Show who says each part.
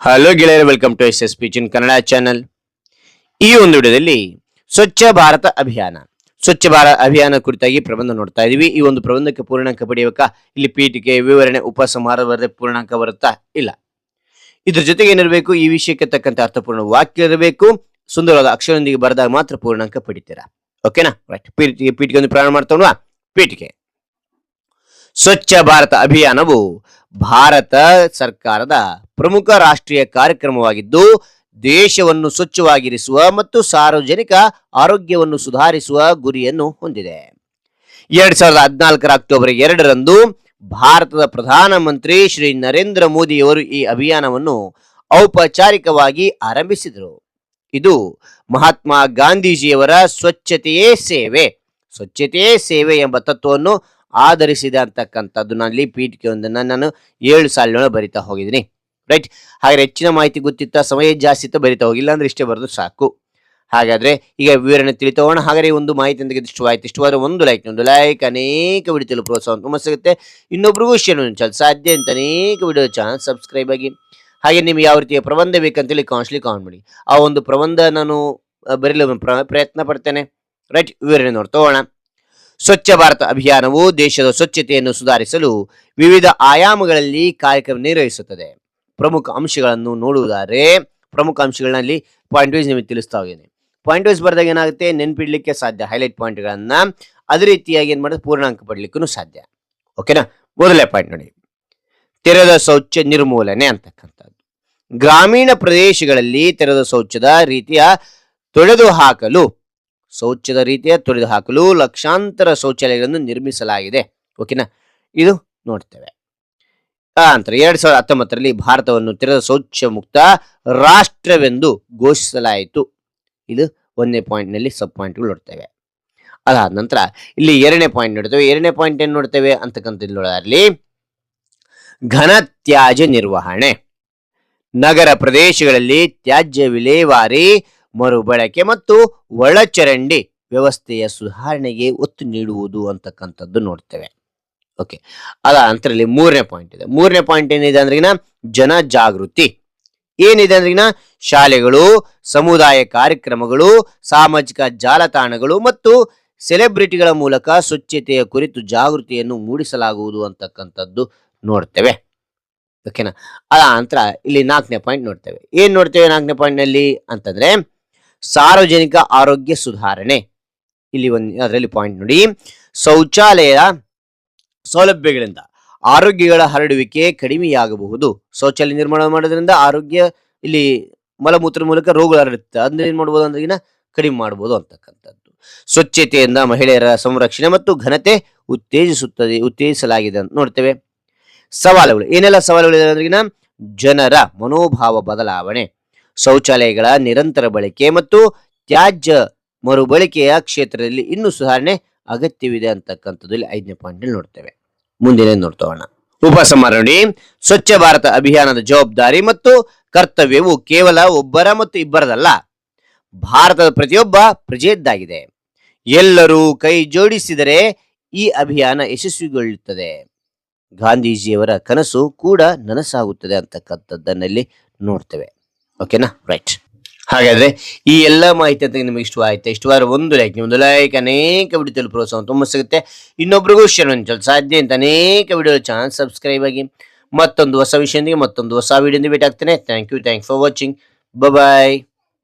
Speaker 1: Hello ಗೆಳೆಯರು, welcome to S ಪಿಚಿನ್ Kannada channel. ಈ ಒಂದು ವಿಡಿಯೋದಲ್ಲಿ ಸ್ವಚ್ಛ ಭಾರತ ಅಭಿಯಾನ ಕುರಿತಾಗಿ ಪ್ರಬಂಧ ನೋಡ್ತಾ ಇದೀವಿ. ಈ ಒಂದು ಪ್ರಬಂಧಕ್ಕೆ ಪೂರ್ಣಾಂಕ ಪಡೆಯಬೇಕಾ? ಇಲ್ಲಿ ಪೀಠಿಕೆ, ವಿವರಣೆ, ಉಪಸಂಹಾರ ಬರದೆ ಪೂರ್ಣಾಂಕ ಬರುತ್ತಾ? ಇಲ್ಲ. ಇದ್ರ ಜೊತೆಗೆ ಏನಿರಬೇಕು? ಈ ವಿಷಯಕ್ಕೆ ತಕ್ಕಂತೆ ಅರ್ಥಪೂರ್ಣ ವಾಕ್ಯ ಇರಬೇಕು. ಸುಂದರವಾದ ಅಕ್ಷರದೊಂದಿಗೆ ಬರೆದಾಗ ಮಾತ್ರ ಪೂರ್ಣಾಂಕ ಪಡಿತೀರಾ. ಓಕೆನಾ? ರೈಟ್. ಪೀಠಿಕೆ ಒಂದು ಪ್ರಾರಂಭ ಮಾಡ್ತೋಣ. ಪೀಠಿಕೆ. ಸ್ವಚ್ಛ ಭಾರತ ಅಭಿಯಾನವು ಭಾರತ ಸರ್ಕಾರದ ಪ್ರಮುಖ ರಾಷ್ಟ್ರೀಯ ಕಾರ್ಯಕ್ರಮವಾಗಿದ್ದು, ದೇಶವನ್ನು ಸ್ವಚ್ಛವಾಗಿರಿಸುವ ಮತ್ತು ಸಾರ್ವಜನಿಕ ಆರೋಗ್ಯವನ್ನು ಸುಧಾರಿಸುವ ಗುರಿಯನ್ನು ಹೊಂದಿದೆ. 2014 ಅಕ್ಟೋಬರ್ 2ರಂದು ಭಾರತದ ಪ್ರಧಾನಮಂತ್ರಿ ಶ್ರೀ ನರೇಂದ್ರ ಮೋದಿಯವರು ಈ ಅಭಿಯಾನವನ್ನು ಔಪಚಾರಿಕವಾಗಿ ಆರಂಭಿಸಿದರು. ಇದು ಮಹಾತ್ಮ ಗಾಂಧೀಜಿಯವರ ಸ್ವಚ್ಛತೆಯೇ ಸೇವೆ ಎಂಬ ತತ್ವವನ್ನು ಆಧರಿಸಿದೆ ಅಂತಕ್ಕಂಥದ್ದು. ನಾನು ಪೀಠಿಕೆಯೊಂದನ್ನು ನಾನು 7 ಸಾಲಿನ ಬರಿತಾ ಹೋಗಿದ್ದೀನಿ. ರೈಟ್. ಹಾಗೆ ಹೆಚ್ಚಿನ ಮಾಹಿತಿ ಗೊತ್ತಿತ್ತ, ಸಮಯ ಜಾಸ್ತಿ ಇತ್ತು, ಬರಿತಾ ಹೋಗಿಲ್ಲ ಅಂದ್ರೆ ಇಷ್ಟೇ ಬರೆದು ಸಾಕು. ಹಾಗಾದ್ರೆ ಈಗ ವಿವರಣೆ ತಿಳಿತೋಣ. ಹಾಗಾದ್ರೆ ಒಂದು ಮಾಹಿತಿ ಅಂತ ಇಷ್ಟವಾದ್ರೆ ಒಂದು ಲೈಕ್ ಅನೇಕ ವಿಡಿಯೋ ಪ್ರೋತ್ಸಾಹ ತುಂಬ ಸಿಗುತ್ತೆ. ಇನ್ನೊಬ್ರಿಗೂ ಶೇರ್ ಮಾಡಲು ಸಾಧ್ಯ ಅಂತ ಅನೇಕ ವಿಡಿಯೋ ಚಾನಲ್ ಸಬ್ಸ್ಕ್ರೈಬ್ ಆಗಿ. ಹಾಗೆ ನಿಮ್ಗೆ ಯಾವ ರೀತಿಯ ಪ್ರಬಂಧ ಬೇಕಂತೇಳಿ ಕಾಮೆಂಟ್ ಮಾಡಿ. ಆ ಒಂದು ಪ್ರಬಂಧ ನಾನು ಬರೀಲು ಪ್ರಯತ್ನ ಪಡ್ತೇನೆ. ರೈಟ್. ವಿವರಣೆ ನೋಡ್ತೋಣ. ಸ್ವಚ್ಛ ಭಾರತ ಅಭಿಯಾನವು ದೇಶದ ಸ್ವಚ್ಛತೆಯನ್ನು ಸುಧಾರಿಸಲು ವಿವಿಧ ಆಯಾಮಗಳಲ್ಲಿ ಕಾರ್ಯಕ್ರಮ ನಿರ್ವಹಿಸುತ್ತದೆ. ಪ್ರಮುಖ ಅಂಶಗಳನ್ನು ನೋಡುವುದಾದರೆ, ಪ್ರಮುಖ ಅಂಶಗಳಲ್ಲಿ ಪಾಯಿಂಟ್ ವೈಸ್ ನಿಮಗೆ ತಿಳಿಸ್ತಾ ಹೋಗಿದ್ದೀನಿ. ಪಾಯಿಂಟ್ ವೈಸ್ ಬರೆದಾಗ ಏನಾಗುತ್ತೆ? ನೆನ್ಪಿಡ್ಲಿಕ್ಕೆ ಸಾಧ್ಯ. ಹೈಲೈಟ್ ಪಾಯಿಂಟ್ಗಳನ್ನ ಅದೇ ರೀತಿಯಾಗಿ ಏನ್ ಮಾಡೋದು? ಪೂರ್ಣಾಂಕ ಪಡ್ಲಿಕ್ಕೂ ಸಾಧ್ಯ. ಓಕೆನಾ? ಮೊದಲನೇ ಪಾಯಿಂಟ್ ನೋಡಿ, ತೆರೆದ ಶೌಚ ನಿರ್ಮೂಲನೆ ಅಂತಕ್ಕಂಥದ್ದು. ಗ್ರಾಮೀಣ ಪ್ರದೇಶಗಳಲ್ಲಿ ತೆರೆದ ಶೌಚದ ರೀತಿಯ ತೊಡೆದು ಹಾಕಲು ಲಕ್ಷಾಂತರ ಶೌಚಾಲಯಗಳನ್ನು ನಿರ್ಮಿಸಲಾಗಿದೆ. ಓಕೆನಾ? ಇದು ನೋಡ್ತೇವೆ. ನಂತರ 2019ರಲ್ಲಿ ಭಾರತವನ್ನು ತೆರೆದ ಶೌಚ ಮುಕ್ತ ರಾಷ್ಟ್ರವೆಂದು ಘೋಷಿಸಲಾಯಿತು. ಇದು 1ನೇ ಪಾಯಿಂಟ್ ನಲ್ಲಿ ಸಬ್ ಪಾಯಿಂಟ್ಗಳು ನೋಡ್ತೇವೆ. ಅದಾದ ನಂತರ ಇಲ್ಲಿ 2ನೇ ಪಾಯಿಂಟ್ ನೋಡ್ತೇವೆ. 2ನೇ ಪಾಯಿಂಟ್ ಏನ್ ನೋಡ್ತೇವೆ ಅಂತಕ್ಕಂಥದ್ದು ನೋಡೋದ್ರಲ್ಲಿ ಘನ ತ್ಯಾಜ್ಯ ನಿರ್ವಹಣೆ. ನಗರ ಪ್ರದೇಶಗಳಲ್ಲಿ ತ್ಯಾಜ್ಯ ವಿಲೇವಾರಿ, ಮರುಬಳಕೆ ಮತ್ತು ಒಳಚರಂಡಿ ವ್ಯವಸ್ಥೆಯ ಸುಧಾರಣೆಗೆ ಒತ್ತು ನೀಡುವುದು ಅಂತಕ್ಕಂಥದ್ದು ನೋಡ್ತೇವೆ. ಓಕೆ. ಅದ ನಂತರದಲ್ಲಿ 3ನೇ ಪಾಯಿಂಟ್ ಇದೆ. 3ನೇ ಪಾಯಿಂಟ್ ಏನಿದೆ ಅಂದ್ರಿಗಿನ ಜನಜಾಗೃತಿ. ಏನಿದೆ ಅಂದ್ರಿಗಿನ ಶಾಲೆಗಳು, ಸಮುದಾಯ ಕಾರ್ಯಕ್ರಮಗಳು, ಸಾಮಾಜಿಕ ಜಾಲತಾಣಗಳು ಮತ್ತು ಸೆಲೆಬ್ರಿಟಿಗಳ ಮೂಲಕ ಸ್ವಚ್ಛತೆಯ ಕುರಿತು ಜಾಗೃತಿಯನ್ನು ಮೂಡಿಸಲಾಗುವುದು ಅಂತಕ್ಕಂಥದ್ದು ನೋಡ್ತೇವೆ. ಓಕೆನಾ? ಅದ ನಂತರ ಇಲ್ಲಿ 4ನೇ ಪಾಯಿಂಟ್ ನೋಡ್ತೇವೆ. ಏನ್ ನೋಡ್ತೇವೆ 4ನೇ ಪಾಯಿಂಟ್ ನಲ್ಲಿ ಅಂತಂದ್ರೆ ಸಾರ್ವಜನಿಕ ಆರೋಗ್ಯ ಸುಧಾರಣೆ. ಇಲ್ಲಿ ಅದರಲ್ಲಿ ಪಾಯಿಂಟ್ ನೋಡಿ, ಶೌಚಾಲಯ ಸೌಲಭ್ಯಗಳಿಂದ ಆರೋಗ್ಯಗಳ ಹರಡುವಿಕೆ ಕಡಿಮೆಯಾಗಬಹುದು. ಶೌಚಾಲಯ ನಿರ್ಮಾಣ ಮಾಡೋದ್ರಿಂದ ಆರೋಗ್ಯ, ಇಲ್ಲಿ ಮಲಮೂತ್ರ ಮೂಲಕ ರೋಗಗಳು ಹರಡುತ್ತೆ. ಅದನ್ನ ಏನ್ ಮಾಡ್ಬೋದು ಅಂದ್ರೆ ಕಡಿಮೆ ಮಾಡಬಹುದು ಅಂತಕ್ಕಂಥದ್ದು. ಸ್ವಚ್ಛತೆಯಿಂದ ಮಹಿಳೆಯರ ಸಂರಕ್ಷಣೆ ಮತ್ತು ಘನತೆ ಉತ್ತೇಜಿಸಲಾಗಿದೆ ಅಂತ ನೋಡ್ತೇವೆ. ಸವಾಲುಗಳು ಏನೆಲ್ಲ ಸವಾಲುಗಳಿದೆ ಅಂದ್ರೆ ಜನರ ಮನೋಭಾವ ಬದಲಾವಣೆ, ಶೌಚಾಲಯಗಳ ನಿರಂತರ ಬಳಕೆ ಮತ್ತು ತ್ಯಾಜ್ಯ ಮರುಬಳಕೆಯ ಕ್ಷೇತ್ರದಲ್ಲಿ ಇನ್ನೂ ಸುಧಾರಣೆ ಅಗತ್ಯವಿದೆ ಅಂತಕ್ಕಂಥದ್ದು 5ನೇ ಪಾಯಿಂಟ್ ನೋಡ್ತೇವೆ. ಮುಂದಿನ ನೋಡ್ತೋಣ. ಉಪಸಂಹಾರ ನೋಡಿ, ಸ್ವಚ್ಛ ಭಾರತ ಅಭಿಯಾನದ ಜವಾಬ್ದಾರಿ ಮತ್ತು ಕರ್ತವ್ಯವು ಕೇವಲ ಒಬ್ಬರ ಮತ್ತು ಇಬ್ಬರದಲ್ಲ, ಭಾರತದ ಪ್ರತಿಯೊಬ್ಬ ಪ್ರಜೆಯದ್ದಾಗಿದೆ. ಎಲ್ಲರೂ ಕೈ ಜೋಡಿಸಿದರೆ ಈ ಅಭಿಯಾನ ಯಶಸ್ವಿಗೊಳ್ಳುತ್ತದೆ. ಗಾಂಧೀಜಿಯವರ ಕನಸು ಕೂಡ ನನಸಾಗುತ್ತದೆ ಅಂತಕ್ಕಂಥದ್ದನ್ನಲ್ಲಿ ನೋಡ್ತೇವೆ. ಓಕೆನಾ? ರೈಟ್. ಹಾಗಾದ್ರೆ ಈ ಎಲ್ಲ ಮಾಹಿತಿ ಅಂತ ನಿಮಗೆ ಇಷ್ಟವಾದ್ರೆ ಒಂದು ಲೈಕ್ ಅನೇಕ ವಿಡಿಯೋ ಪ್ರೋತ್ಸಾಹ ತುಂಬ ಸಿಗುತ್ತೆ. ಇನ್ನೊಬ್ರಿಗೂ ಶೇರ್ ಮಾಡಲು ಸಾಧ್ಯ ಅಂತ ಅನೇಕ ವಿಡಿಯೋ ಚಾನಲ್ ಸಬ್ಸ್ಕ್ರೈಬ್ ಆಗಿ. ಮತ್ತೊಂದು ಹೊಸ ವಿಷಯದೊಂದಿಗೆ ಮತ್ತೊಂದು ಹೊಸ ವಿಡಿಯೋದಿಂದ ಭೇಟಿ ಆಗ್ತೇನೆ. Thank you for watching. Bye.